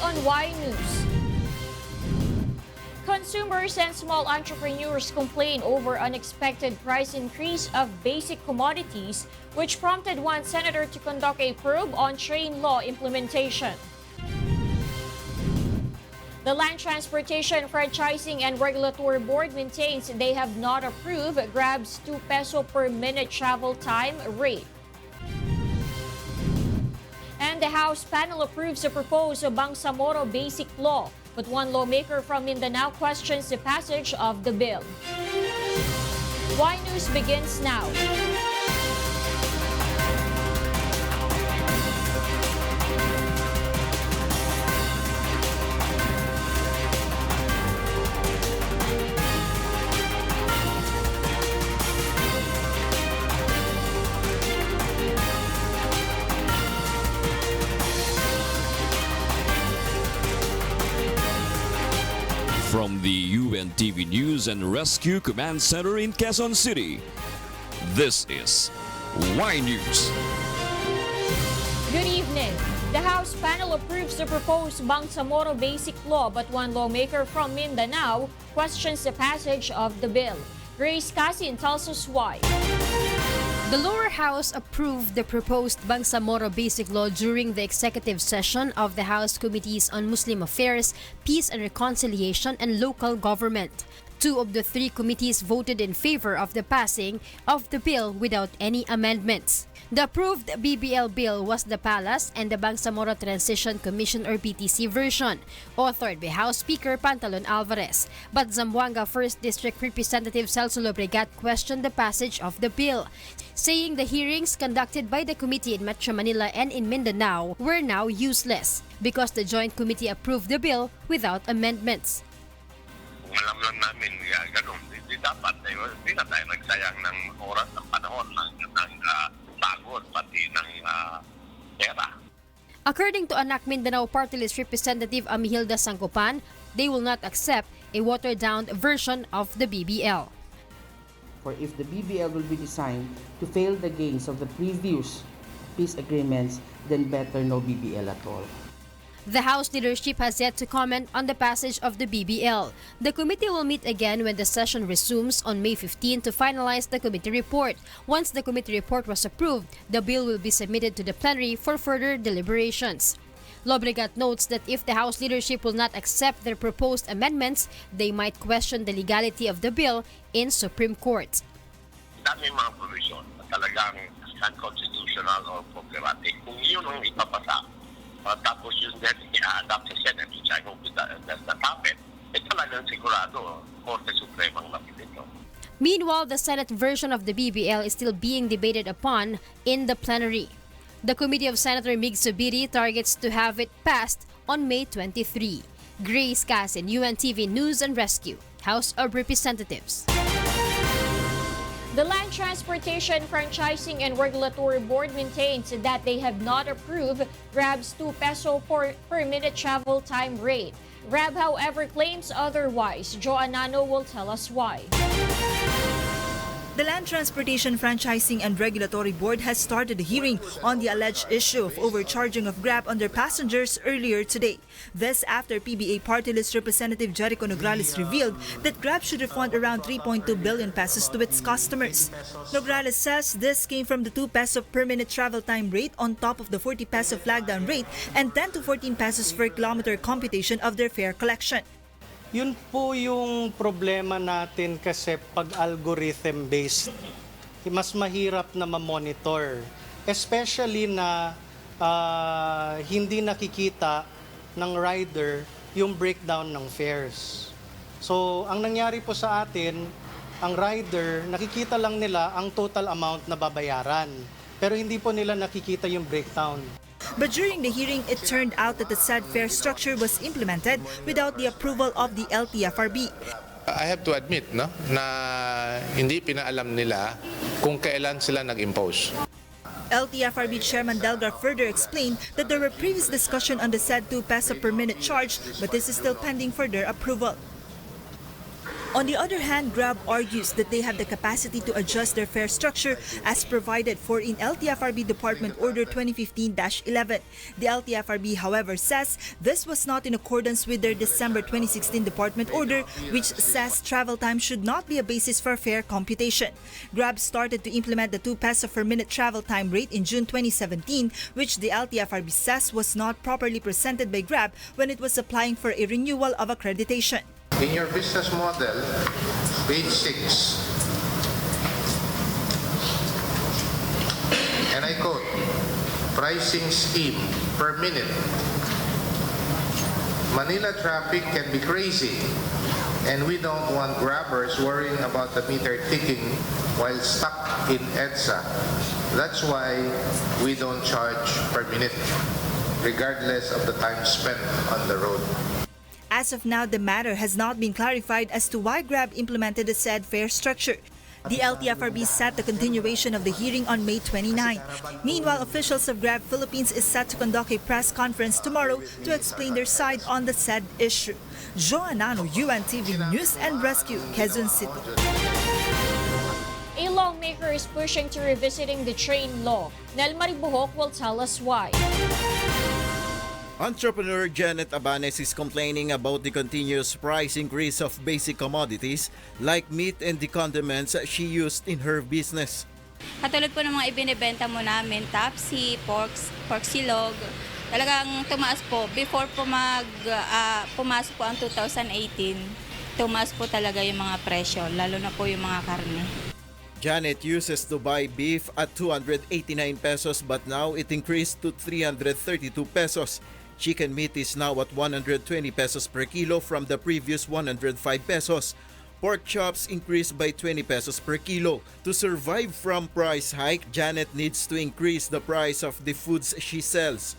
on Y News. Consumers and small entrepreneurs complain over unexpected price increase of basic commodities, which prompted one senator to conduct a probe on train law implementation. The Land Transportation Franchising and Regulatory Board maintains they have not approved Grab's 2 peso per minute travel time rate. And the House panel approves the proposed Bangsamoro Basic Law, but one lawmaker from Mindanao questions the passage of the bill. Y News begins now. From the UNTV News and Rescue Command Center in Quezon City, this is Y News. Good evening. The House panel approves the proposed Bangsamoro Basic Law, but one lawmaker from Mindanao questions the passage of the bill. Grace Casin tells us why. The lower house approved the proposed Bangsamoro Basic Law during the executive session of the House Committees on Muslim Affairs, Peace and Reconciliation, and Local Government. 2 of the 3 committees voted in favor of the passing of the bill without any amendments. The approved BBL bill was the Palace and the Bangsamoro Transition Commission or BTC version, authored by House Speaker Pantalon Alvarez. But Zamboanga 1st District Representative Celso Lobregat questioned the passage of the bill, saying the hearings conducted by the committee in Metro Manila and in Mindanao were now useless because the Joint Committee approved the bill without amendments. Alam lang namin ganun, hindi dapat, hindi na tayo nagsayang ng oras, ng panahon, ng pagod, pati ng pera. According to Anak Mindanao Party List Representative Amihilda Sangkopan, they will not accept a watered-down version of the BBL. For if the BBL will be designed to fail the gains of the previous peace agreements, then better no BBL at all. The House leadership has yet to comment on the passage of the BBL. The committee will meet again when the session resumes on May 15 to finalize the committee report. Once the committee report was approved, the bill will be submitted to the plenary for further deliberations. Lobregat notes that if the House leadership will not accept their proposed amendments, they might question the legality of the bill in Supreme Court. Dami mga provision na talagang unconstitutional or problematic. Kung yun ang ipapasa, tapos yung then i-adapt sa Senate, which I hope does not happen, talagang sigurado, Korte Supremang lapit ito. Meanwhile, the Senate version of the BBL is still being debated upon in the plenary. The Committee of Senator Mig Zubiri targets to have it passed on May 23. Grace Casin, UNTV News and Rescue, House of Representatives. The Land Transportation Franchising and Regulatory Board maintains that they have not approved Grab's 2 peso per minute travel time rate. Grab, however, claims otherwise. Joanano will tell us why. The Land Transportation Franchising and Regulatory Board has started a hearing on the alleged issue of overcharging of Grab on their passengers earlier today. This after PBA Party List Representative Jericho Nograles revealed that Grab should refund around 3.2 billion pesos to its customers. Nograles says this came from the 2 peso per minute travel time rate on top of the 40 peso flag down rate and 10 to 14 pesos per kilometer computation of their fare collection. Yun po yung problema natin kasi pag algorithm-based, mas mahirap na ma-monitor. Especially na hindi nakikita ng rider yung breakdown ng fares. So, ang nangyari po sa atin, ang rider, nakikita lang nila ang total amount na babayaran. Pero hindi po nila nakikita yung breakdown. But during the hearing, it turned out that the said fare structure was implemented without the approval of the LTFRB. I have to admit na hindi pinaalam nila kung kailan sila nag-impose. LTFRB Chairman Delgar further explained that there were previous discussion on the said 2 peso per minute charge, but this is still pending further approval. On the other hand, Grab argues that they have the capacity to adjust their fare structure as provided for in LTFRB Department Order 2015-11. The LTFRB, however, says this was not in accordance with their December 2016 Department Order, which says travel time should not be a basis for fare computation. Grab started to implement the 2 peso per minute travel time rate in June 2017, which the LTFRB says was not properly presented by Grab when it was applying for a renewal of accreditation. In your business model, page 6, and I quote, pricing scheme per minute. Manila traffic can be crazy, and we don't want grabbers worrying about the meter ticking while stuck in EDSA. That's why we don't charge per minute, regardless of the time spent on the road. As of now, the matter has not been clarified as to why Grab implemented the said fare structure. The LTFRB set the continuation of the hearing on May 29. Meanwhile, officials of Grab Philippines is set to conduct a press conference tomorrow to explain their side on the said issue. Joanano, UNTV News and Rescue, Quezon City. A lawmaker is pushing to revisiting the train law. Nel Maribuhok will tell us why. Entrepreneur Janet Abanes is complaining about the continuous price increase of basic commodities like meat and the condiments she used in her business. Katulad po ng mga ibinebenta mo namin, tapsi, pork silog, talagang tumaas po. Before po pumasok po ang 2018, tumaas po talaga yung mga presyo, lalo na po yung mga karne. Janet uses to buy beef at 289 pesos but now it increased to 332 pesos. Chicken meat is now at 120 pesos per kilo from the previous 105 pesos. Pork chops increased by 20 pesos per kilo. To survive from price hike, Janet needs to increase the price of the foods she sells.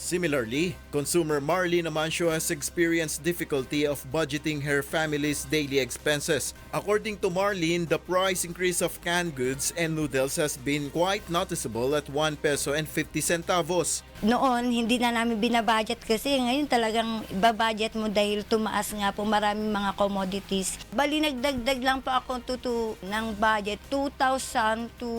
Similarly, consumer Marlene Amancio has experienced difficulty of budgeting her family's daily expenses. According to Marlene, the price increase of canned goods and noodles has been quite noticeable at 1 peso and 50 centavos. Noon, hindi na namin binabudget kasi ngayon talagang babudget mo dahil tumaas nga po maraming mga commodities. Bali, nagdagdag lang po ako ng budget, 2,000 to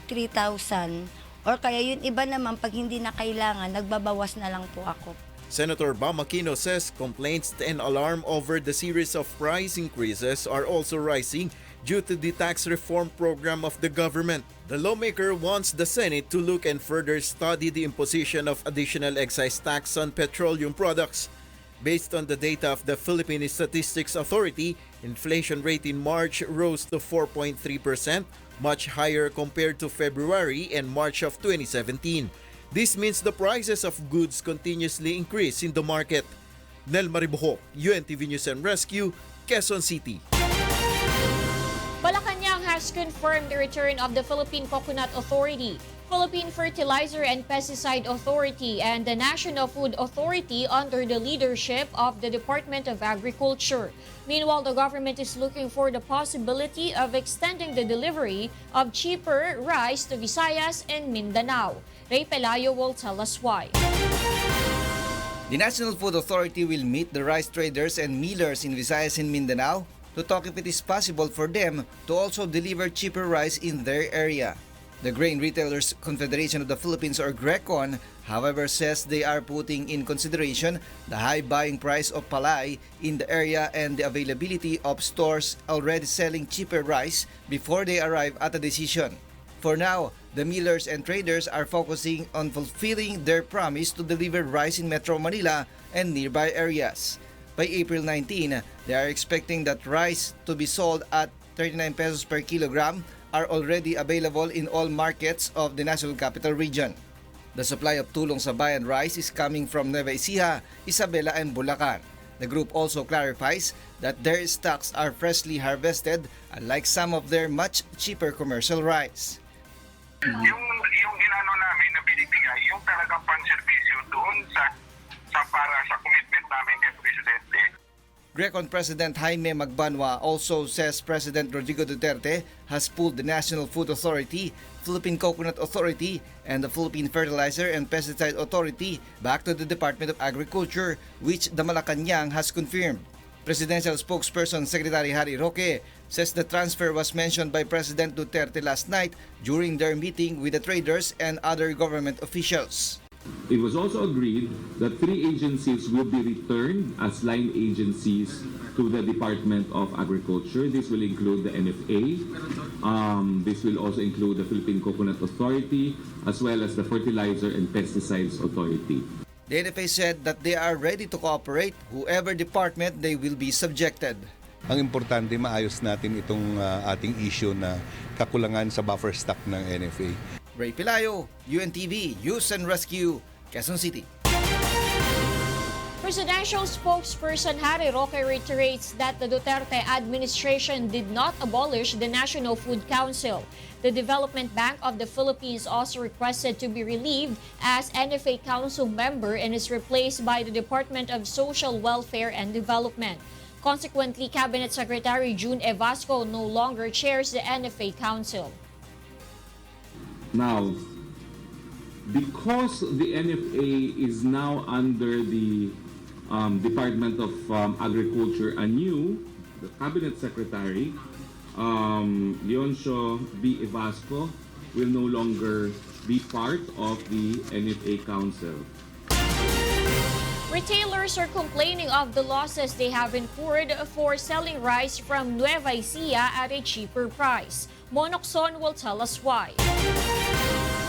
3,000. Or kaya yun iba naman pag hindi na kailangan, nagbabawas na lang po ako. Senator Bam Aquino says complaints and alarm over the series of price increases are also rising due to the tax reform program of the government. The lawmaker wants the Senate to look and further study the imposition of additional excise tax on petroleum products. Based on the data of the Philippine Statistics Authority, inflation rate in March rose to 4.3%, much higher compared to February and March of 2017. This means the prices of goods continuously increase in the market. Nel Maribuhok, UNTV News and Rescue, Quezon City. Malacanang has confirmed the return of the Philippine Coconut Authority, Philippine Fertilizer and Pesticide Authority, and the National Food Authority under the leadership of the Department of Agriculture. Meanwhile, the government is looking for the possibility of extending the delivery of cheaper rice to Visayas and Mindanao. Ray Pelayo will tell us why. The National Food Authority will meet the rice traders and millers in Visayas and Mindanao to talk if it is possible for them to also deliver cheaper rice in their area. The Grain Retailers Confederation of the Philippines, or GRECON, however, says they are putting in consideration the high buying price of palay in the area and the availability of stores already selling cheaper rice before they arrive at a decision. For now, the millers and traders are focusing on fulfilling their promise to deliver rice in Metro Manila and nearby areas. By April 19, they are expecting that rice to be sold at 39 pesos per kilogram are already available in all markets of the National Capital Region. The supply of Tulong sa Bayan rice is coming from Nueva Ecija, Isabela, and Bulacan. The group also clarifies that their stocks are freshly harvested, unlike some of their much cheaper commercial rice. Yung inano namin na binibigay, yung talagang pang-servisyo doon para sa commitment namin kay Presidente. GRECON President Jaime Magbanwa also says President Rodrigo Duterte has pulled the National Food Authority, Philippine Coconut Authority, and the Philippine Fertilizer and Pesticide Authority back to the Department of Agriculture, which the Malacanang has confirmed. Presidential spokesperson Secretary Harry Roque says the transfer was mentioned by President Duterte last night during their meeting with the traders and other government officials. It was also agreed that 3 agencies will be returned as line agencies to the Department of Agriculture. This will include the NFA. This will also include the Philippine Coconut Authority as well as the Fertilizer and Pesticides Authority. The NFA said that they are ready to cooperate whoever department they will be subjected. Ang importante, maayos natin itong ating issue na kakulangan sa buffer stock ng NFA. Ray Pilayo, UNTV, News and Rescue, Quezon City. Presidential spokesperson Harry Roque reiterates that the Duterte administration did not abolish the National Food Council. The Development Bank of the Philippines also requested to be relieved as NFA Council member and is replaced by the Department of Social Welfare and Development. Consequently, Cabinet Secretary June Evasco no longer chairs the NFA Council. Now, because the NFA is now under the Department of Agriculture anew, the Cabinet Secretary, Leoncio B. Evasco, will no longer be part of the NFA Council. Retailers are complaining of the losses they have incurred for selling rice from Nueva Ecija at a cheaper price. Monokson will tell us why.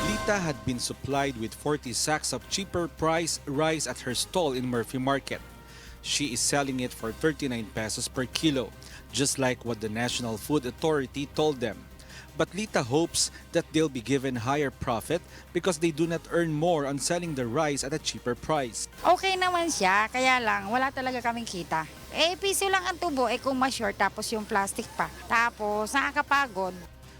Lita had been supplied with 40 sacks of cheaper price rice at her stall in Murphy Market. She is selling it for 39 pesos per kilo, just like what the National Food Authority told them. But Lita hopes that they'll be given higher profit because they do not earn more on selling the rice at a cheaper price. Okay naman siya, kaya lang wala talaga kaming kita. Piso lang ang tubo, kung ma-short tapos yung plastic pa. Tapos nakakapagod.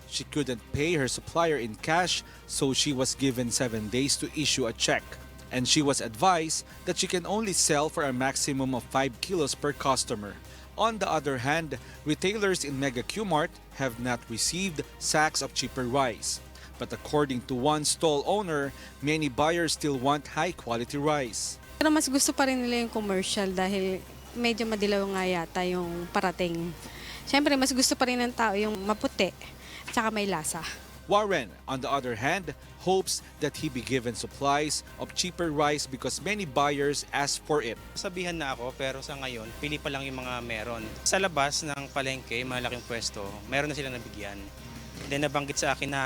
She couldn't pay her supplier in cash, so she was given 7 days to issue a check. And she was advised that she can only sell for a maximum of 5 kilos per customer. On the other hand, retailers in Mega Qmart have not received sacks of cheaper rice. But according to one stall owner, many buyers still want high-quality rice. Pero mas gusto pa rin nila yung commercial dahil medyo madilaw nga yata yung parating. Siyempre, mas gusto pa rin ng tao yung maputi tsaka may lasa. Warren, on the other hand, hopes that he be given supplies of cheaper rice because many buyers ask for it. Sabihan na ako pero sa ngayon, pili pa lang yung mga meron. Sa labas ng palengke, malaking pwesto, meron na sila nabigyan. Then nabanggit sa akin na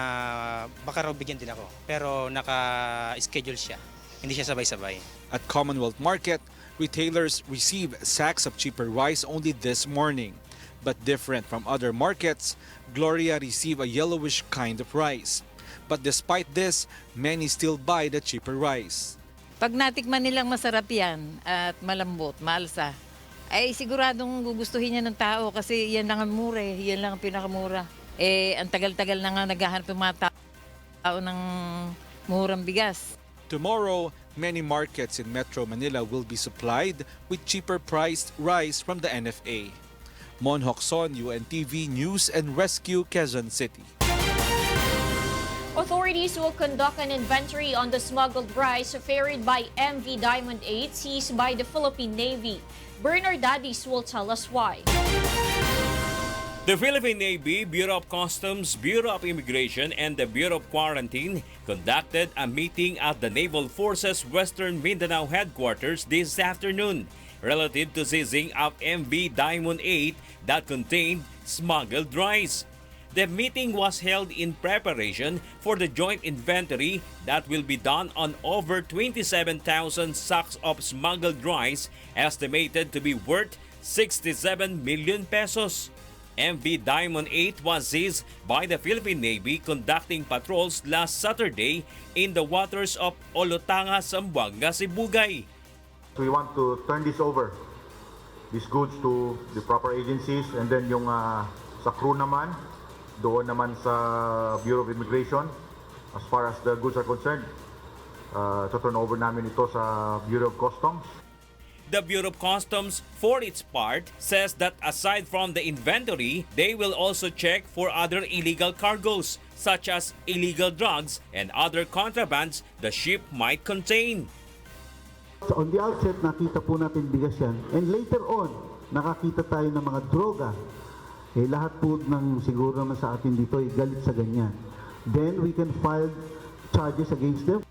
baka raw bigyan din ako. Pero naka-schedule siya. Hindi siya sabay-sabay. At Commonwealth Market, retailers receive sacks of cheaper rice only this morning. But different from other markets, Gloria received a yellowish kind of rice. But despite this, many still buy the cheaper rice. Pag natikman nilang masarap yan at malambot, malsa, ay siguradong gugustuhin niya ng tao kasi yan lang ang mura yan lang ang pinakamura. Ang tagal-tagal na nga naghahanap yung mga tao ng murang bigas. Tomorrow, many markets in Metro Manila will be supplied with cheaper priced rice from the NFA. Mon Hokson, UNTV News and Rescue, Quezon City. Authorities will conduct an inventory on the smuggled rice ferried by MV Diamond 8 seized by the Philippine Navy. Bernard Dadis will tell us why. The Philippine Navy, Bureau of Customs, Bureau of Immigration, and the Bureau of Quarantine conducted a meeting at the Naval Forces Western Mindanao headquarters this afternoon relative to seizing of MV Diamond 8 that contained smuggled rice. The meeting was held in preparation for the joint inventory that will be done on over 27,000 sacks of smuggled rice estimated to be worth 67 million pesos. MV Diamond 8 was seized by the Philippine Navy conducting patrols last Saturday in the waters of Olotanga, Zamboanga, Sibugay. We want to turn this over, these goods to the proper agencies, and then yung sa crew naman, doon naman sa Bureau of Immigration, as far as the goods are concerned, to turn over namin ito sa Bureau of Customs. The Bureau of Customs, for its part, says that aside from the inventory, they will also check for other illegal cargoes, such as illegal drugs and other contrabands the ship might contain. So on the outset, nakita po natin bigas yan. And later on, nakakita tayo ng mga droga, lahat po ng siguro naman sa atin dito ay galit sa ganyan. Then we can file charges against them.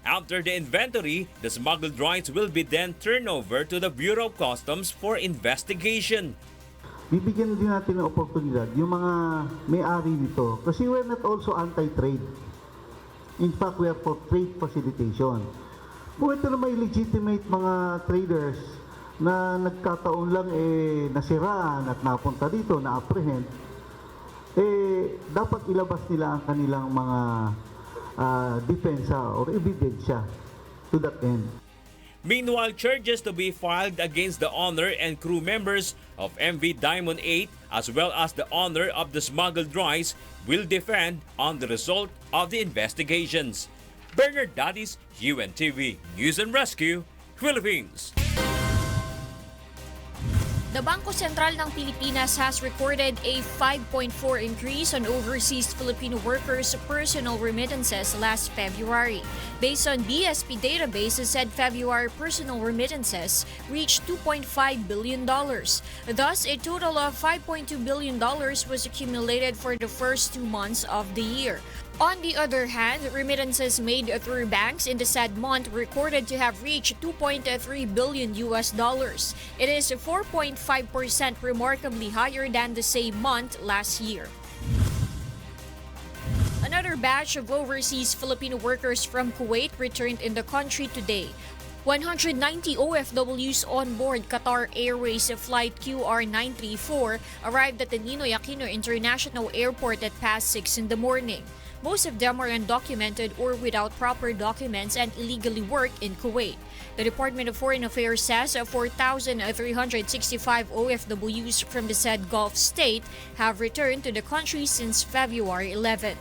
After the inventory, the smuggled rice will be then turned over to the Bureau of Customs for investigation. Bibigyan din natin ng oportunidad yung mga may-ari nito kasi we're not also anti-trade. In fact, we are for trade facilitation. Kung ito na may legitimate mga traders na nagkataon lang nasiraan at napunta dito, na-apprehend, dapat ilabas nila ang kanilang mga depensa or ebidensya to that end. Meanwhile, charges to be filed against the owner and crew members of MV Diamond 8 as well as the owner of the smuggled rice will defend on the result of the investigations. Bernard Dadis, UNTV News and Rescue, Philippines. The Bangko Sentral ng Pilipinas has recorded a 5.4 increase on overseas Filipino workers' personal remittances last February. Based on BSP database, it said February personal remittances reached $2.5 billion. Thus, a total of $5.2 billion was accumulated for the first 2 months of the year. On the other hand, remittances made through banks in the said month recorded to have reached $2.3 billion. It is 4.5% remarkably higher than the same month last year. Another batch of overseas Filipino workers from Kuwait returned in the country today. 190 OFWs on board Qatar Airways flight QR934 arrived at the Ninoy Aquino International Airport at past 6 in the morning. Most of them are undocumented or without proper documents and illegally work in Kuwait. The Department of Foreign Affairs says 4,365 OFWs from the said Gulf state have returned to the country since February 11.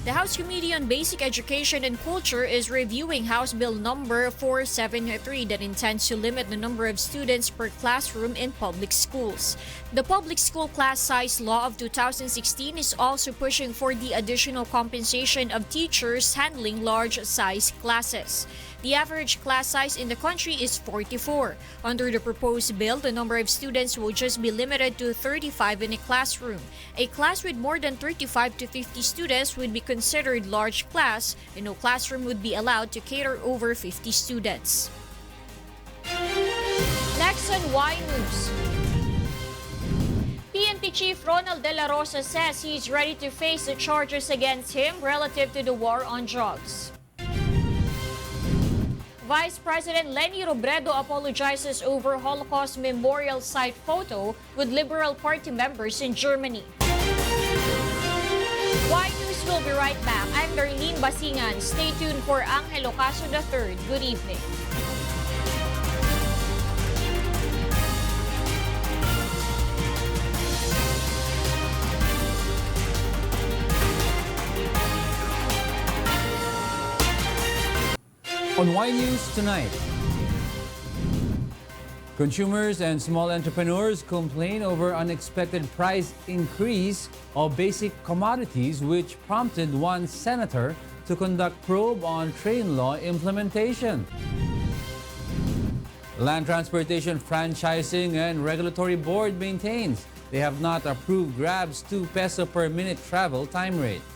The House Committee on Basic Education and Culture is reviewing House Bill number 473 that intends to limit the number of students per classroom in public schools. The Public School Class Size Law of 2016 is also pushing for the additional compensation of teachers handling large-size classes. The average class size in the country is 44. Under the proposed bill, the number of students will just be limited to 35 in a classroom. A class with more than 35 to 50 students would be considered large class, and no classroom would be allowed to cater over 50 students. Next on Y News. PNP Chief Ronald Dela Rosa says he's ready to face the charges against him relative to the war on drugs. Vice President Leni Robredo apologizes over Holocaust Memorial Site photo with Liberal Party members in Germany. Y News will be right back. I'm Darlene Basingan. Stay tuned for Angel Ocaso III. Good evening. On Y News tonight, consumers and small entrepreneurs complain over unexpected price increase of basic commodities, which prompted one senator to conduct probe on train law implementation. Land Transportation Franchising and Regulatory Board maintains they have not approved Grab's 2 peso per minute travel time rate.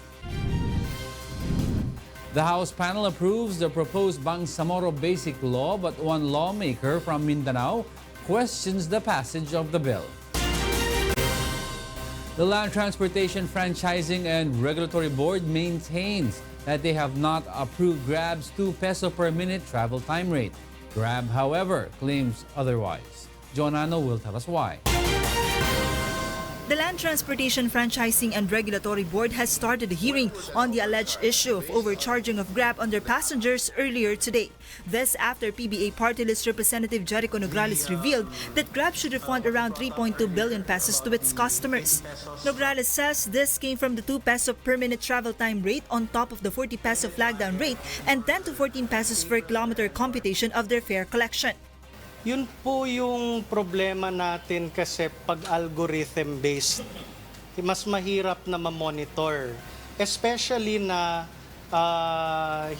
The House panel approves the proposed Bangsamoro Basic Law, but one lawmaker from Mindanao questions the passage of the bill. The Land Transportation Franchising and Regulatory Board maintains that they have not approved Grab's 2 peso per minute travel time rate. Grab, however, claims otherwise. Jonano will tell us why. The Land Transportation Franchising and Regulatory Board has started a hearing on the alleged issue of overcharging of Grab under passengers earlier today. This after PBA Party List Representative Jericho Nograles revealed that Grab should refund around 3.2 billion pesos to its customers. Nograles says this came from the 2 peso per minute travel time rate on top of the 40 peso flag down rate and 10 to 14 pesos per kilometer computation of their fare collection. Yun po yung problema natin kasi pag algorithm-based, mas mahirap na ma-monitor. Especially na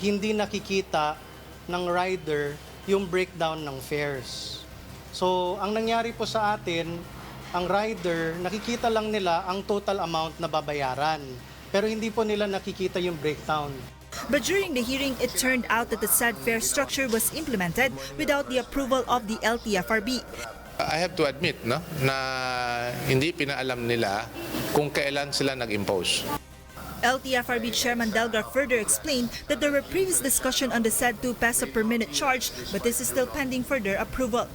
hindi nakikita ng rider yung breakdown ng fares. So, ang nangyari po sa atin, ang rider, nakikita lang nila ang total amount na babayaran. Pero hindi po nila nakikita yung breakdown. But during the hearing, it turned out that the said fare structure was implemented without the approval of the LTFRB. I have to admit no, na hindi pinaalam nila kung kailan sila nag-impose. LTFRB Chairman Delgar further explained that there were previous discussion on the said 2 peso per minute charge, but this is still pending further approval.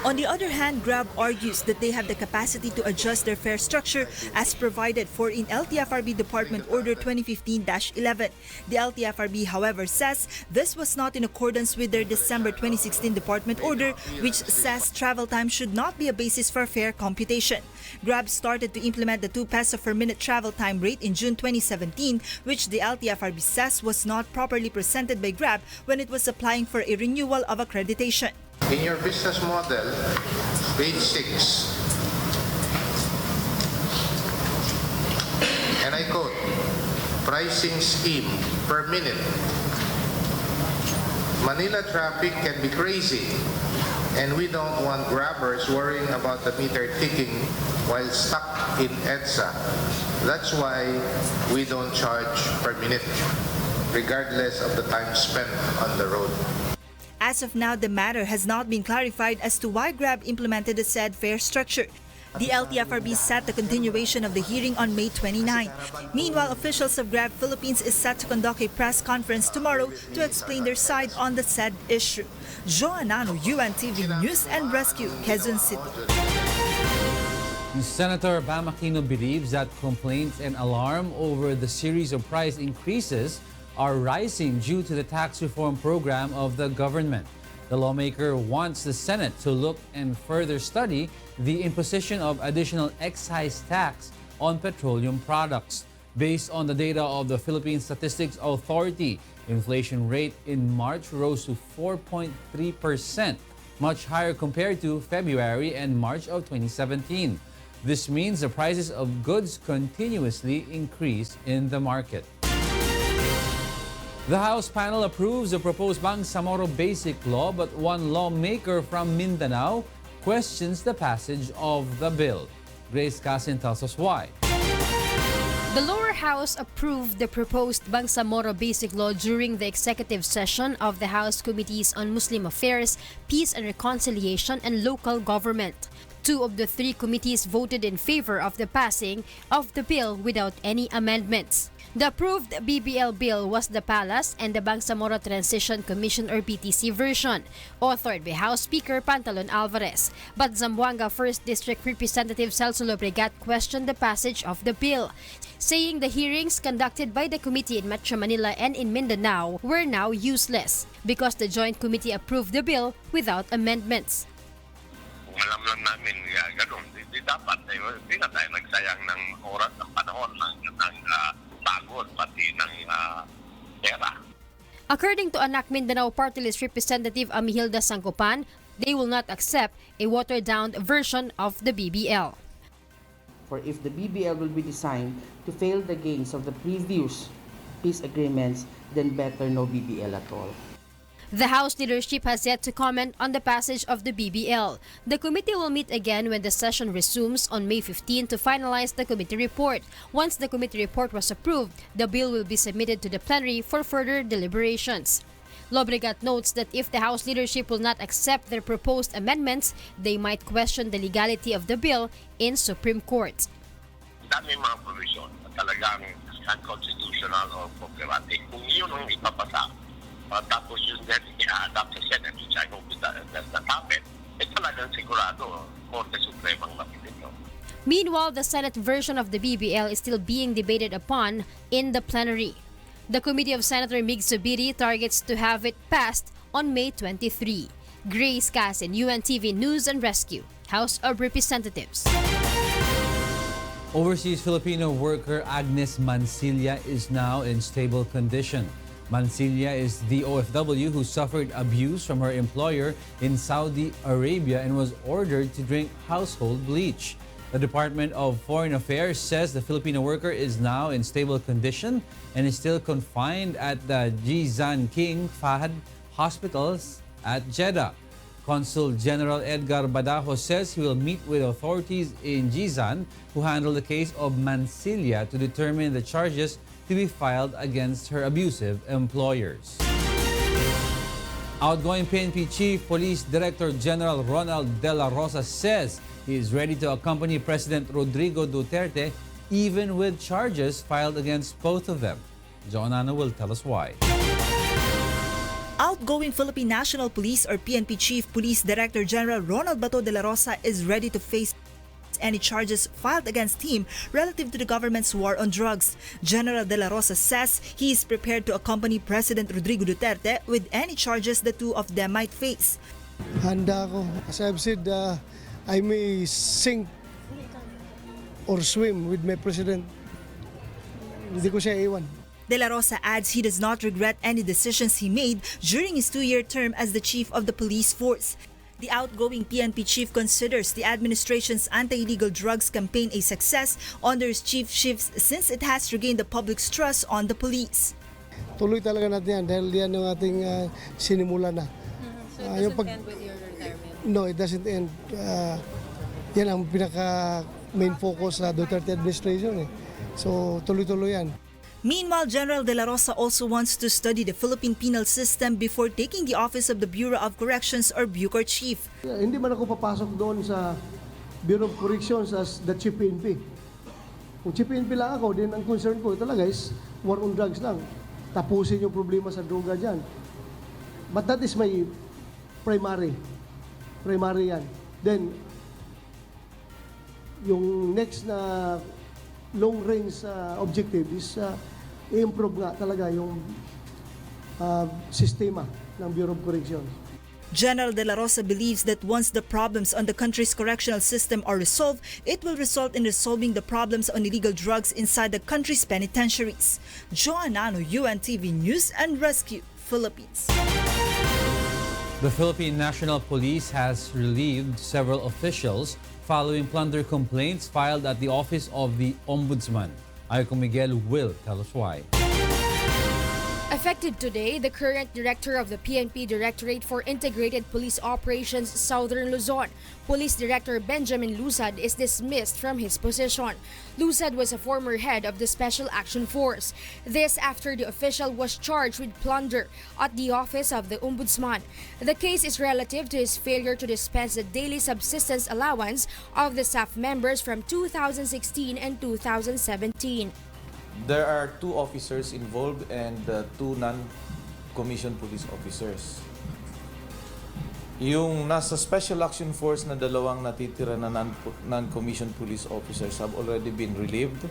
On the other hand, Grab argues that they have the capacity to adjust their fare structure as provided for in LTFRB Department Order 2015-11. The LTFRB, however, says this was not in accordance with their December 2016 Department Order, which says travel time should not be a basis for fare computation. Grab started to implement the 2 peso per minute travel time rate in June 2017, which the LTFRB says was not properly presented by Grab when it was applying for a renewal of accreditation. In your business model, page 6, and I quote, pricing scheme per minute. Manila traffic can be crazy, and we don't want grabbers worrying about the meter ticking while stuck in EDSA. That's why we don't charge per minute, regardless of the time spent on the road. As of now, the matter has not been clarified as to why Grab implemented the said fare structure. The LTFRB set the continuation of the hearing on May 29. Meanwhile, officials of Grab Philippines is set to conduct a press conference tomorrow to explain their side on the said issue. Joanano, UNTV News and Rescue, Quezon City. Senator Bam Aquino believes that complaints and alarm over the series of price increases are rising due to the tax reform program of the government. The lawmaker wants the Senate to look and further study the imposition of additional excise tax on petroleum products. Based on the data of the Philippine Statistics Authority, inflation rate in March rose to 4.3%, much higher compared to February and March of 2017. This means the prices of goods continuously increase in the market. The House panel approves the proposed Bangsamoro Basic Law, but one lawmaker from Mindanao questions the passage of the bill. Grace Casin tells us why. The lower house approved the proposed Bangsamoro Basic Law during the executive session of the House Committees on Muslim Affairs, Peace and Reconciliation, and Local Government. 2 of the 3 committees voted in favor of the passing of the bill without any amendments. The approved BBL bill was the Palace and the Bangsamoro Transition Commission or BTC version, authored by House Speaker Pantalon Alvarez. But Zamboanga 1st District Representative Celso Lobregat questioned the passage of the bill, saying the hearings conducted by the committee in Metro Manila and in Mindanao were now useless because the Joint Committee approved the bill without amendments. Kung alam lang namin ganun, di dapat, hindi na tayo nagsayang ng oras, ng panahon, ng pagod, pati ng pera. According to Anak Mindanao Party List Representative Amihilda Sangkopan, they will not accept a watered-down version of the BBL. For if the BBL will be designed to fail the gains of the previous peace agreements, then better no BBL at all. The House leadership has yet to comment on the passage of the BBL. The committee will meet again when the session resumes on May 15 to finalize the committee report. Once the committee report was approved, the bill will be submitted to the plenary for further deliberations. Lobregat notes that if the House leadership will not accept their proposed amendments, they might question the legality of the bill in Supreme Court. Dami mga provision na talagang unconstitutional or problematic. Kung yun ang ipapasa, tapos yun din i-adapt sa Senate, which I hope does not happen, talagang sigurado, Korte Supremang mapipito. Meanwhile, the Senate version of the BBL is still being debated upon in the plenary. The committee of Senator Mig Zubiri targets to have it passed on May 23. Grace Casin, UNTV News and Rescue, House of Representatives. Overseas Filipino worker Agnes Mansilla is now in stable condition. Mansilla is the OFW who suffered abuse from her employer in Saudi Arabia and was ordered to drink household bleach. The Department of Foreign Affairs says the Filipino worker is now in stable condition and is still confined at the Jizan King Fahd hospitals at Jeddah. Consul General Edgar Badajo says he will meet with authorities in Gizan who handle the case of Mansilla to determine the charges to be filed against her abusive employers. Outgoing PNP Chief Police Director General Ronald Dela Rosa says he is ready to accompany President Rodrigo Duterte even with charges filed against both of them. Joanna will tell us why. Outgoing Philippine National Police or PNP Chief Police Director General Ronald de la Rosa is ready to face any charges filed against him relative to the government's war on drugs. General De La Rosa says he is prepared to accompany President Rodrigo Duterte with any charges the two of them might face. Handa ako. As I've said, I may sink or swim with my president. Hindi ko siya iwan. De La Rosa adds he does not regret any decisions he made during his 2-year term as the chief of the police force. The outgoing PNP chief considers the administration's anti-illegal drugs campaign a success under his chief shifts since it has regained the public's trust on the police. Tuloy talaga natin yan dahil yan yung ating sinimula na. So it doesn't end with your retirement? No, it doesn't end. Yan ang pinaka-main focus sa Duterte administration. So tuloy-tuloy yan. Meanwhile, General De La Rosa also wants to study the Philippine penal system before taking the office of the Bureau of Corrections or Bucor Chief. Hindi man ako papasok doon sa Bureau of Corrections as the Chief PNP. Kung Chief PNP lang ako, din ang concern ko talaga is war on drugs lang. Tapusin yung problema sa droga dyan. But that is my primary yan. Then, yung next na long-range objective is i-improve nga talaga yung sistema ng Bureau of Corrections. General De La Rosa believes that once the problems on the country's correctional system are resolved, it will result in resolving the problems on illegal drugs inside the country's penitentiaries. Joanna, UNTV News and Rescue, Philippines. The Philippine National Police has relieved several officials following plunder complaints filed at the office of the Ombudsman. Aiko Miguel will tell us why. Effective today, the current director of the PNP Directorate for Integrated Police Operations Southern Luzon, Police Director Benjamin Lusad, is dismissed from his position. Lusad was a former head of the Special Action Force. This after the official was charged with plunder at the office of the Ombudsman. The case is relative to his failure to dispense the daily subsistence allowance of the staff members from 2016 and 2017. There are 2 officers involved and 2 non-commissioned police officers. Yung nasa Special Action Force na 2 natitira na non-commissioned police officers have already been relieved.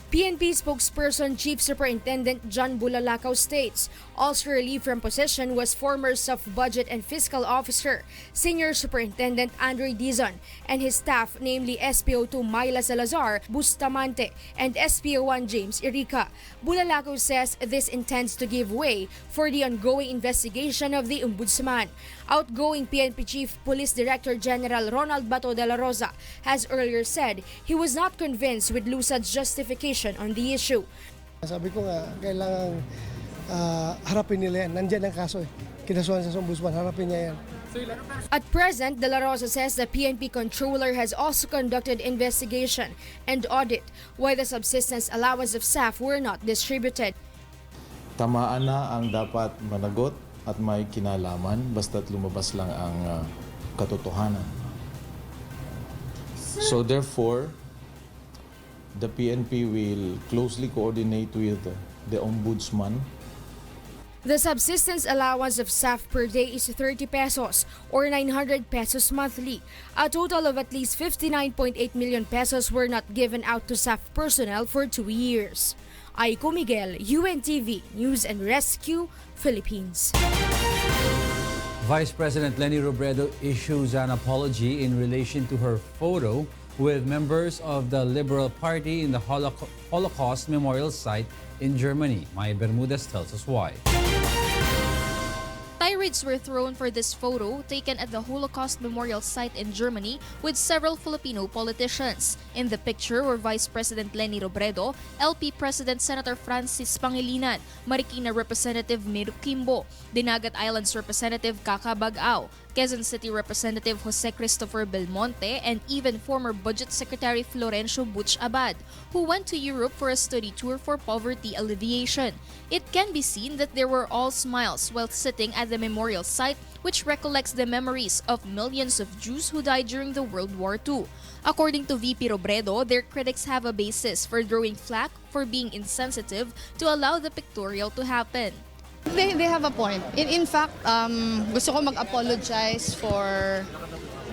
PNP spokesperson Chief Superintendent John Bulalakaw states also relieved from position was former Sub-Budget and Fiscal Officer, Senior Superintendent Andre Dizon, and his staff, namely SPO2 Myla Salazar Bustamante and SPO1 James Irica. Bulalakaw says this intends to give way for the ongoing investigation of the Ombudsman. Outgoing PNP Chief Police Director General Ronald de la Rosa has earlier said he was not convinced with Lusad's justification on the issue. Sabi ko nga, kailangan harapin nila yan. Nandyan ang kaso eh. Kinasuhan sa Ombudsman, harapin niya yan. At present, De La Rosa says the PNP controller has also conducted investigation and audit why the subsistence allowance of staff were not distributed. Tamaan na ang dapat managot at may kinalaman basta't lumabas lang ang katotohanan. So therefore, the PNP will closely coordinate with the Ombudsman. The subsistence allowance of staff per day is 30 pesos or 900 pesos monthly. A total of at least 59.8 million pesos were not given out to staff personnel for 2 years. Aiko Miguel, UNTV News and Rescue, Philippines. Vice President Leni Robredo issues an apology in relation to her photo with members of the Liberal Party in the Holocaust Memorial Site in Germany. Maya Bermudez tells us why. Tirades were thrown for this photo taken at the Holocaust Memorial Site in Germany with several Filipino politicians. In the picture were Vice President Leni Robredo, LP President Senator Francis Pangilinan, Marikina Representative Miru Kimbo, Dinagat Islands Representative Kaka Bagao, Quezon City Representative Jose Christopher Belmonte, and even former Budget Secretary Florencio Butch Abad, who went to Europe for a study tour for poverty alleviation. It can be seen that they were all smiles while sitting at the memorial site, which recollects the memories of millions of Jews who died during the World War II. According to VP Robredo, their critics have a basis for throwing flack for being insensitive to allow the pictorial to happen. They have a point. In fact, gusto ko mag-apologize for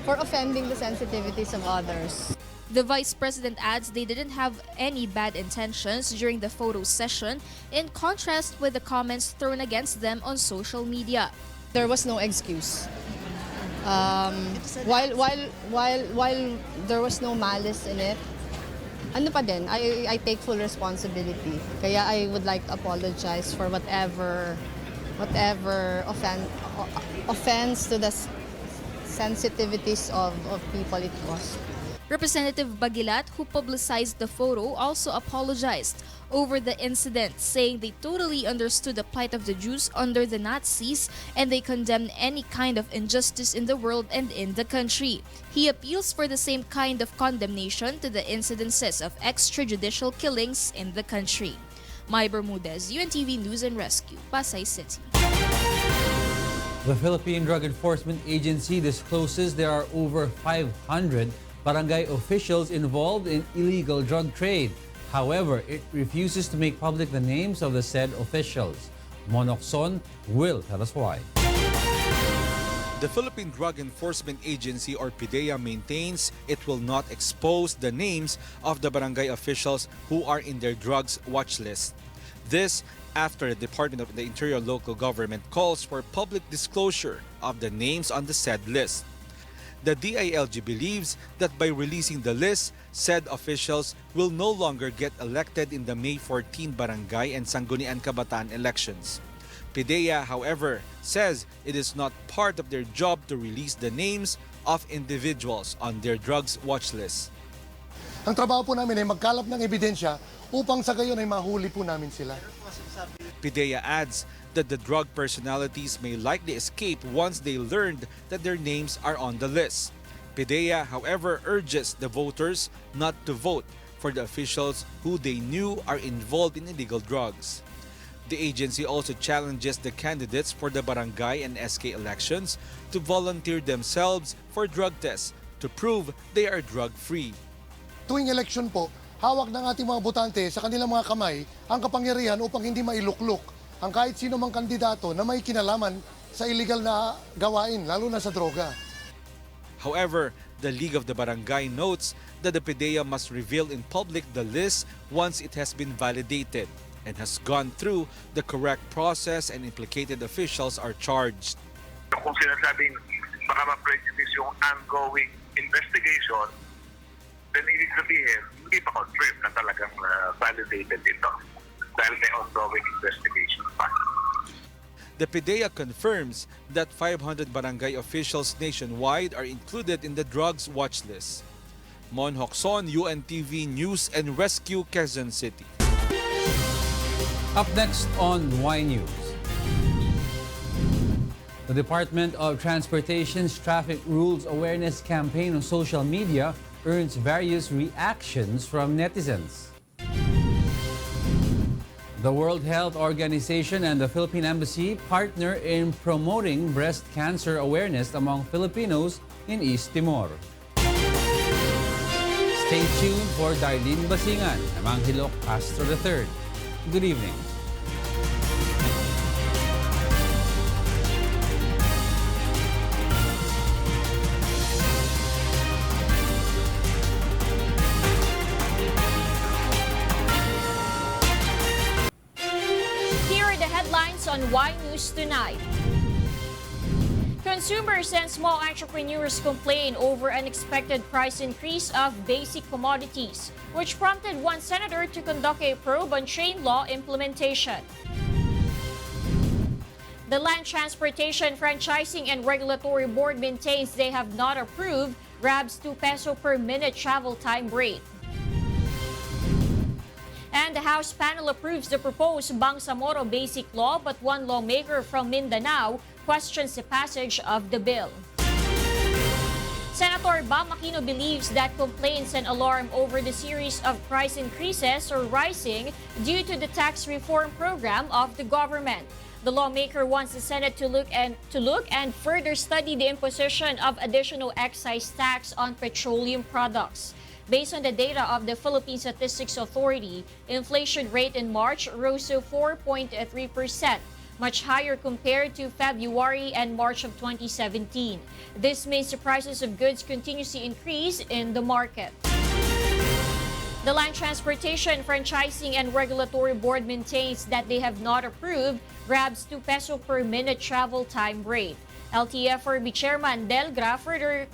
offending the sensitivities of others. The Vice President adds they didn't have any bad intentions during the photo session, in contrast with the comments thrown against them on social media. There was no excuse. While there was no malice in it, ano pa din, I take full responsibility. Kaya I would like to apologize for whatever offense to the sensitivities of people it was. Representative Bagilat, who publicized the photo, also apologized over the incident, saying they totally understood the plight of the Jews under the Nazis and they condemn any kind of injustice in the world and in the country. He appeals for the same kind of condemnation to the incidences of extrajudicial killings in the country. Mai Bermudez, UNTV News and Rescue, Pasay City. The Philippine Drug Enforcement Agency discloses there are over 500 barangay officials involved in illegal drug trade. However, it refuses to make public the names of the said officials. Monokson will tell us why. The Philippine Drug Enforcement Agency or PDEA maintains it will not expose the names of the barangay officials who are in their drugs watch list. This after the Department of the Interior local government calls for public disclosure of the names on the said list. The DILG believes that by releasing the list, said officials will no longer get elected in the May 14 barangay and Sangguniang Kabataan elections. PDEA, however, says it is not part of their job to release the names of individuals on their drugs watch list. Ang trabaho po namin ay magkalap ng ebidensya upang sa gayon ay mahuli po namin sila. PDEA adds that the drug personalities may likely escape once they learned that their names are on the list. PDEA, however, urges the voters not to vote for the officials who they knew are involved in illegal drugs. The agency also challenges the candidates for the barangay and SK elections to volunteer themselves for drug tests to prove they are drug-free. Tuwing eleksyon po, hawak ng ating mga botante sa kanilang mga kamay ang kapangyarihan upang hindi mailuklok ang kahit sino mang kandidato na may kinalaman sa illegal na gawain, lalo na sa droga. However, the League of the Barangay notes that the PDEA must reveal in public the list once it has been validated and has gone through the correct process and implicated officials are charged. Kung sinasabing baka ma-prejudice yung ongoing investigation, then ibig sabihin, hindi pa confirmed na talagang validated ito dahil may ongoing investigation pa. The PDEA confirms that 500 barangay officials nationwide are included in the drugs watch list. Mon Hokson, UNTV News and Rescue, Quezon City. Up next on Y News. The Department of Transportation's Traffic Rules Awareness campaign on social media earns various reactions from netizens. The World Health Organization and the Philippine Embassy partner in promoting breast cancer awareness among Filipinos in East Timor. Stay tuned for Darlene Basingan. I'm Angelo Castro III. Good evening. On Y News Tonight. Consumers and small entrepreneurs complain over unexpected price increase of basic commodities, which prompted one senator to conduct a probe on chain law implementation. The Land Transportation Franchising and Regulatory Board maintains they have not approved Grab's 2 peso per minute travel time rate. And the House panel approves the proposed Bangsamoro Basic Law, but one lawmaker from Mindanao questions the passage of the bill. Senator Bam Aquino believes that complaints and alarm over the series of price increases are rising due to the tax reform program of the government. The lawmaker wants the Senate to look and further study the imposition of additional excise tax on petroleum products. Based on the data of the Philippine Statistics Authority, inflation rate in March rose to 4.3%. Much higher compared to February and March of 2017. This means the prices of goods continuously increase in the market. The Land Transportation, Franchising and Regulatory Board maintains that they have not approved Grab's 2 peso per minute travel time rate. LTFRB Chairman Dela further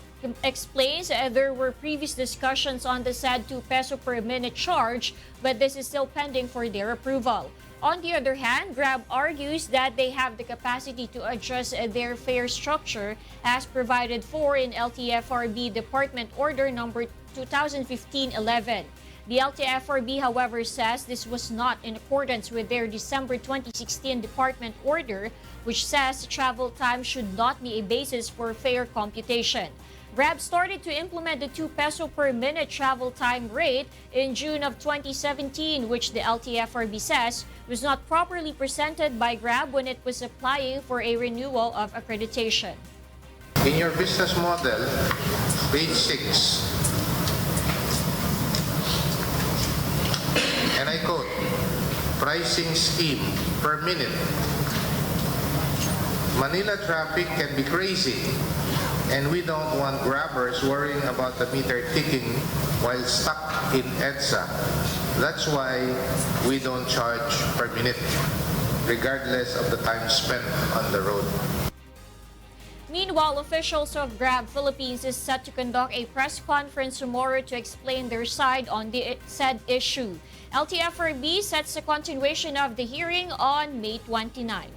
explains there were previous discussions on the said 2 peso per minute charge, but this is still pending for their approval. On the other hand, Grab argues that they have the capacity to adjust their fare structure as provided for in LTFRB Department Order number 2015-11. The LTFRB, however, says this was not in accordance with their December 2016 Department Order, which says travel time should not be a basis for fare computation. Grab started to implement the 2 peso per minute travel time rate in June of 2017, which the LTFRB says was not properly presented by Grab when it was applying for a renewal of accreditation. In your business model, page 6, and I quote, pricing scheme per minute. Manila traffic can be crazy, and we don't want grabbers worrying about the meter ticking while stuck in EDSA. That's why we don't charge per minute, regardless of the time spent on the road. Meanwhile, officials of Grab Philippines is set to conduct a press conference tomorrow to explain their side on the said issue. LTFRB sets the continuation of the hearing on May 29.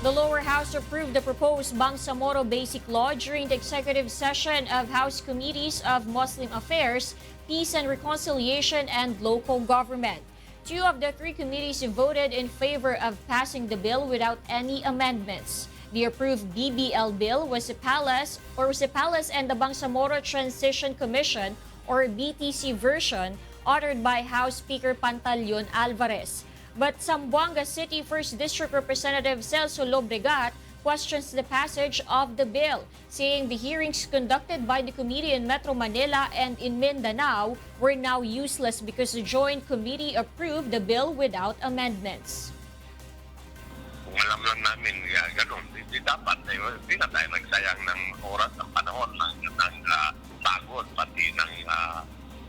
The lower house approved the proposed Bangsamoro Basic Law during the executive session of House Committees of Muslim Affairs, Peace and Reconciliation, and Local Government. 2 of the 3 committees voted in favor of passing the bill without any amendments. The approved BBL bill was the Palace and the Bangsamoro Transition Commission, or BTC version, authored by House Speaker Pantaleon Alvarez. But Zamboanga City 1st District Representative Celso Lobregat questions the passage of the bill, saying the hearings conducted by the committee in Metro Manila and in Mindanao were now useless because the Joint Committee approved the bill without amendments. Kung alam lang namin ganun, hindi dapat, hindi na tayo nagsayang ng oras, ng panahon, ng pagod, pati ng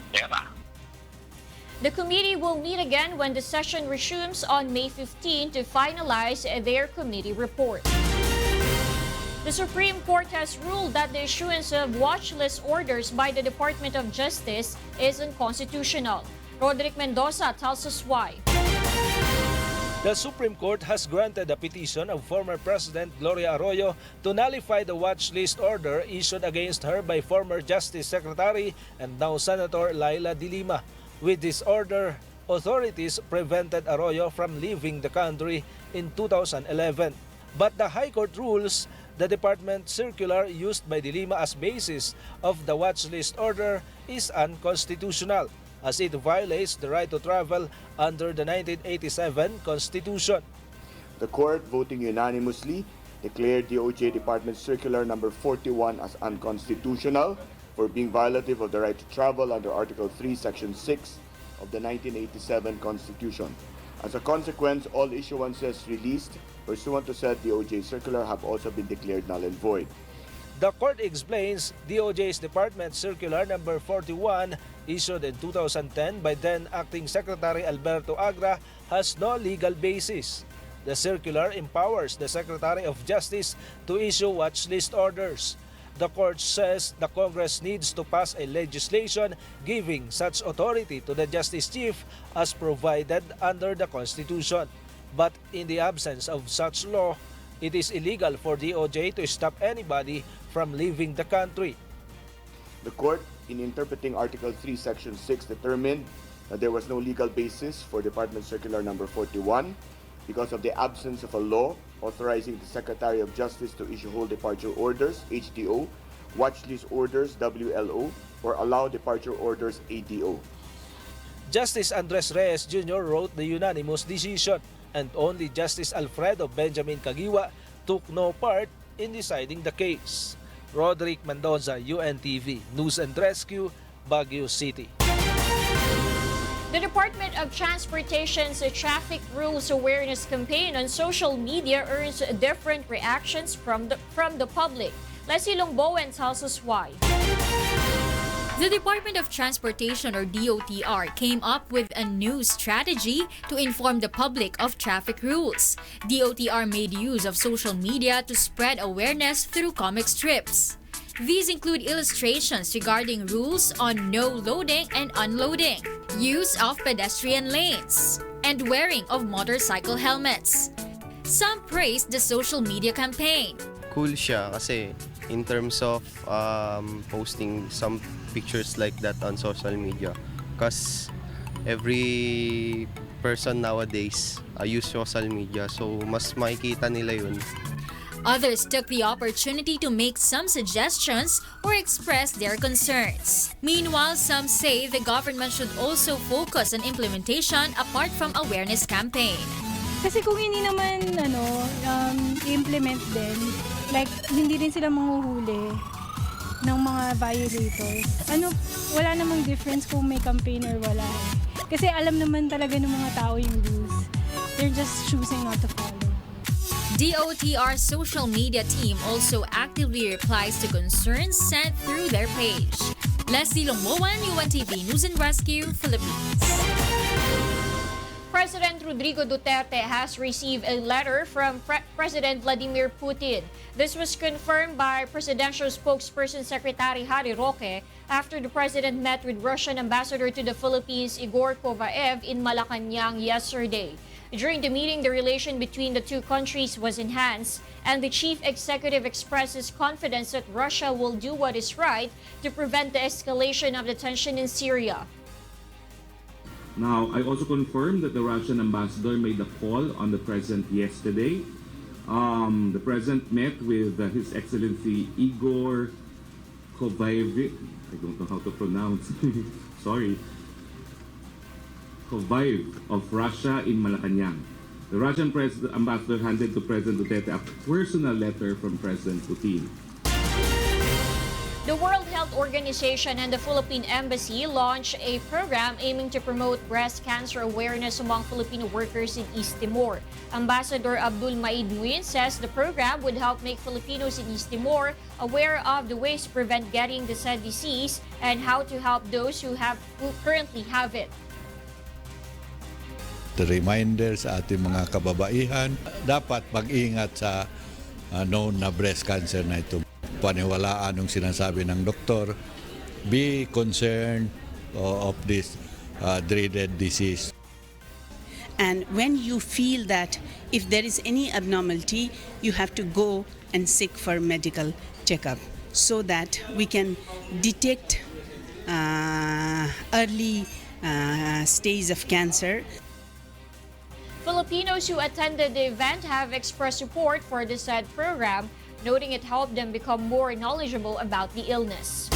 pera. The committee will meet again when the session resumes on May 15 to finalize their committee report. The Supreme Court has ruled that the issuance of watch list orders by the Department of Justice is unconstitutional. Roderick Mendoza tells us why. The Supreme Court has granted a petition of former President Gloria Arroyo to nullify the watch list order issued against her by former Justice Secretary and now Senator Laila De Lima. With this order, authorities prevented Arroyo from leaving the country in 2011. But the High Court rules the department circular used by De Lima as basis of the watch list order is unconstitutional, as it violates the right to travel under the 1987 Constitution. The court, voting unanimously, declared DOJ Department Circular Number 41 as unconstitutional for being violative of the right to travel under Article 3, Section 6 of the 1987 Constitution. As a consequence, all issuances released pursuant to said DOJ circular have also been declared null and void. The court explains DOJ's Department Circular Number 41, issued in 2010 by then Acting Secretary Alberto Agra, has no legal basis. The circular empowers the Secretary of Justice to issue watch list orders. The court says the Congress needs to pass a legislation giving such authority to the Justice Chief as provided under the Constitution. But in the absence of such law, it is illegal for DOJ to stop anybody from leaving the country. The court, in interpreting Article 3, Section 6, determined that there was no legal basis for Department Circular Number 41 because of the absence of a law authorizing the Secretary of Justice to issue whole departure orders, HDO, watchlist orders WLO, or allow departure orders ADO. Justice Andres Reyes Jr. wrote the unanimous decision, and only Justice Alfredo Benjamin Caguiwa took no part in deciding the case. Roderick Mendoza, UNTV, News and Rescue, Baguio City. The Department of Transportation's Traffic Rules Awareness campaign on social media earns different reactions from the public. Leslie Longbowen tells us why. The Department of Transportation, or DOTR, came up with a new strategy to inform the public of traffic rules. DOTR made use of social media to spread awareness through comic strips. These include illustrations regarding rules on no loading and unloading, use of pedestrian lanes, and wearing of motorcycle helmets. Some praised the social media campaign. Cool siya kasi in terms of posting some pictures like that on social media, because every person nowadays use social media, so mas makikita nila yun. Others took the opportunity to make some suggestions or express their concerns. Meanwhile, some say the government should also focus on implementation apart from awareness campaign. Kasi kung hindi naman i-implement din, like hindi din sila manghuhuli ng mga violators. Wala namang difference kung may campaign or wala. Kasi alam naman talaga ng mga tao yung rules. They're just choosing not to follow. DOTR's social media team also actively replies to concerns sent through their page. Leslie Longbowen, UNTV News and Rescue, Philippines. President Rodrigo Duterte has received a letter from President Vladimir Putin. This was confirmed by Presidential Spokesperson Secretary Harry Roque after the president met with Russian Ambassador to the Philippines Igor Kovaev in Malacanang yesterday. During the meeting, the relation between the two countries was enhanced, and the chief executive expresses confidence that Russia will do what is right to prevent the escalation of the tension in Syria. Now, I also confirm that the Russian ambassador made a call on the president yesterday. The president met with His Excellency Igor Kovaev. I don't know how to pronounce. Sorry. Kovaev of Russia in Malacanang. The Russian ambassador handed to President Duterte a personal letter from President Putin. The World Health Organization and the Philippine Embassy launched a program aiming to promote breast cancer awareness among Filipino workers in East Timor. Ambassador Abdul Maid Muin says the program would help make Filipinos in East Timor aware of the ways to prevent getting the said disease and how to help those who currently have it. The reminder sa ating mga kababaihan, dapat mag-ingat sa known na breast cancer na ito. Paniwalaan ng sinasabi ng doktor, be concerned of this dreaded disease. And when you feel that if there is any abnormality, you have to go and seek for medical checkup so that we can detect early stage of cancer. Filipinos who attended the event have expressed support for the said program, noting it helped them become more knowledgeable about the illness.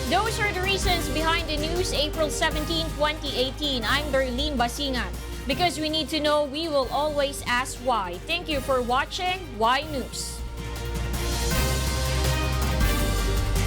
Those are the reasons behind the news, April 17, 2018. I'm Darlene Basingan. Because we need to know, we will always ask why. Thank you for watching Why News.